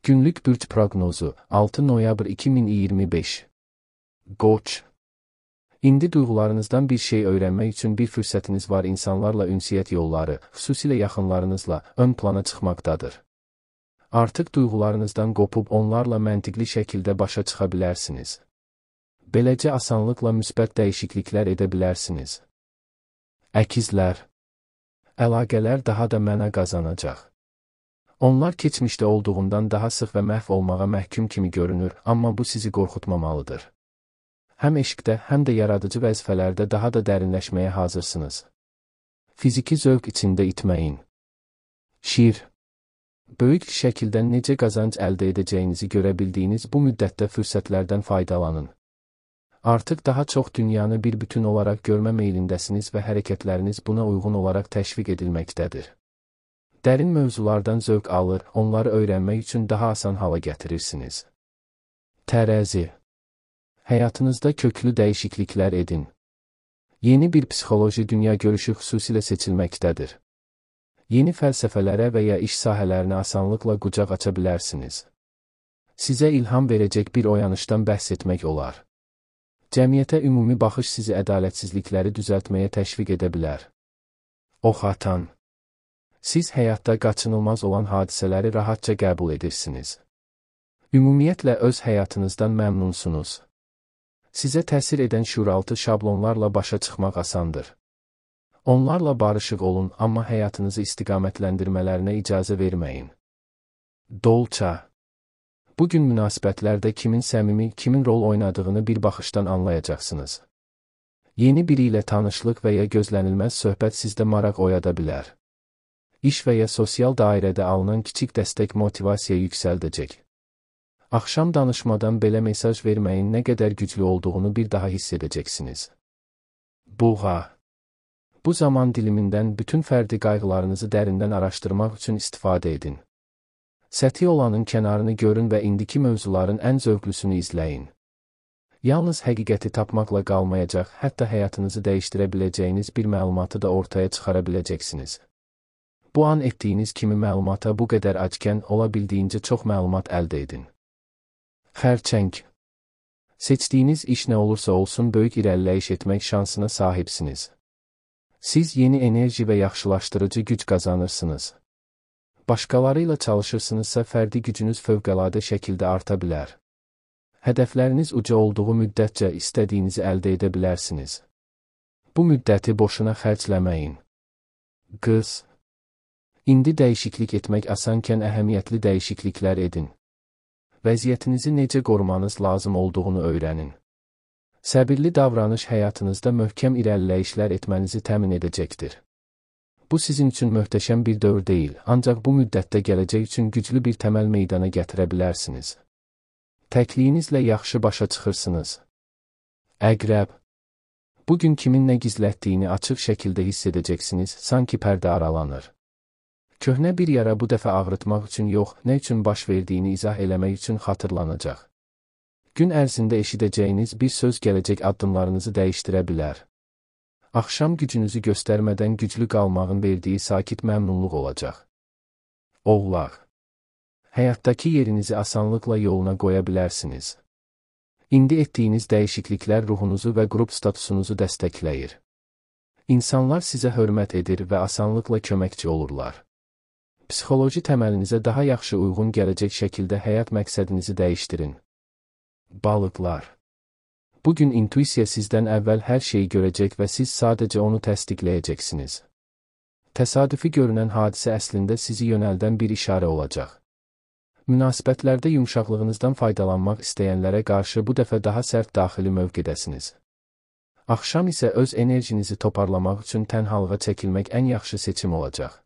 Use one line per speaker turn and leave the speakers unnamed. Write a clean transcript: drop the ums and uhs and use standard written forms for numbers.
Günlük bürc proqnozu 6 noyabr 2025. Qoç. İndi duyğularınızdan bir şey öyrənmək üçün bir fürsətiniz var. İnsanlarla ünsiyyət yolları, xüsusilə yaxınlarınızla ön plana çıxmaqdadır. Artıq duyğularınızdan qopub onlarla məntiqli şəkildə başa çıxa bilərsiniz. Beləcə asanlıqla müsbət dəyişikliklər edə bilərsiniz. Əkizlər. Əlaqələr daha da məna qazanacaq. Onlar keçmişdə olduğundan daha sıx və məhv olmağa məhkum kimi görünür, amma bu sizi qorxutmamalıdır. Həm eşqdə, həm də yaradıcı vəzifələrdə daha da dərinləşməyə hazırsınız. Fiziki zövq içində itməyin. Şir. Böyük şəkildə necə qazanc əldə edəcəyinizi görə bildiyiniz bu müddətdə fürsətlərdən faydalanın. Artıq daha çox dünyanı bir bütün olaraq görmə meylindəsiniz və hərəkətləriniz buna uyğun olaraq təşviq edilməkdədir. Dərin mövzulardan zövq alır, onları öyrənmək üçün daha asan hala gətirirsiniz. Tərəzi. Həyatınızda köklü dəyişikliklər edin. Yeni bir psixoloji dünya görüşü xüsusilə seçilməkdədir. Yeni fəlsəfələrə və ya iş sahələrinə asanlıqla qucaq aça bilərsiniz. Sizə ilham verəcək bir oyanışdan bəhs etmək olar. Cəmiyyətə ümumi baxış sizi ədalətsizlikləri düzəltməyə təşviq edə bilər. Ox atan. Siz həyatda qaçınılmaz olan hadisələri rahatca qəbul edirsiniz. Ümumiyyətlə öz həyatınızdan məmnunsunuz. Sizə təsir edən şüuraltı şablonlarla başa çıxmaq asandır. Onlarla barışıq olun, amma həyatınızı istiqamətləndirmələrinə icazə verməyin. Dolça. Bugün münasibətlərdə kimin səmimi, kimin rol oynadığını bir baxışdan anlayacaqsınız. Yeni biri ilə tanışlıq və ya gözlənilməz söhbət sizdə maraq oyada bilər. İş və ya sosial dairədə alınan kiçik dəstək motivasiya yüksəldəcək. Axşam danışmadan belə mesaj verməyin nə qədər güclü olduğunu bir daha hiss edəcəksiniz. Buğa. Bu zaman dilimindən bütün fərdi qayğılarınızı dərindən araşdırmaq üçün istifadə edin. Səthi olanın kənarını görün və indiki mövzuların ən zövqlüsünü izləyin. Yalnız həqiqəti tapmaqla qalmayacaq, hətta həyatınızı dəyişdirə biləcəyiniz bir məlumatı da ortaya çıxara biləcəksiniz. Bu an etdiyiniz kimi məlumata bu qədər acikən ola bildiyincə çox məlumat əldə edin. Xərçəng. Seçdiyiniz iş nə olursa olsun böyük irəliləyiş etmək şansına sahibsiniz. Siz yeni enerji və yaxşılaşdırıcı güc qazanırsınız. Başqaları ilə çalışırsınızsa fərdi gücünüz fövqəladə şəkildə arta bilər. Hədəfləriniz uca olduğu müddətcə istədiyinizi əldə edə bilərsiniz. Bu müddəti boşuna xərcləməyin. Qız. İndi dəyişiklik etmək asankən əhəmiyyətli dəyişikliklər edin. Vəziyyətinizi necə qorumanız lazım olduğunu öyrənin. Səbirli davranış həyatınızda möhkəm irəliləyişlər etmənizi təmin edəcəkdir. Bu sizin üçün möhtəşəm bir dövr deyil, ancaq bu müddətdə gələcək üçün güclü bir təməl meydana gətirə bilərsiniz. Təkliyinizlə yaxşı başa çıxırsınız. Əqrəb. Bugün kimin nə gizlətdiyini açıq şəkildə hiss edəcəksiniz, sanki pərdə aralanır. Köhnə bir yara bu dəfə ağrıtmaq üçün yox, nə üçün baş verdiyini izah eləmək üçün xatırlanacaq. Gün ərzində eşidəcəyiniz bir söz gələcək addımlarınızı dəyişdirə bilər. Axşam gücünüzü göstərmədən güclü qalmağın verdiyi sakit məmnunluq olacaq. Oğlaq. Həyatdakı yerinizi asanlıqla yoluna qoya bilərsiniz. İndi etdiyiniz dəyişikliklər ruhunuzu və qrup statusunuzu dəstəkləyir. İnsanlar sizə hörmət edir və asanlıqla köməkçi olurlar. Psixoloji təməlinizə daha yaxşı uyğun gələcək şəkildə həyat məqsədinizi dəyişdirin. Balıqlar. Bugün intuisiya sizdən əvvəl hər şeyi görəcək və siz sadəcə onu təsdiqləyəcəksiniz. Təsadüfi görünən hadisə əslində sizi yönəldən bir işarə olacaq. Münasibətlərdə yumşaqlığınızdan faydalanmaq istəyənlərə qarşı bu dəfə daha sərt daxili mövqedəsiniz. Axşam isə öz enerjinizi toparlamaq üçün tənhalığa çəkilmək ən yaxşı seçim olacaq.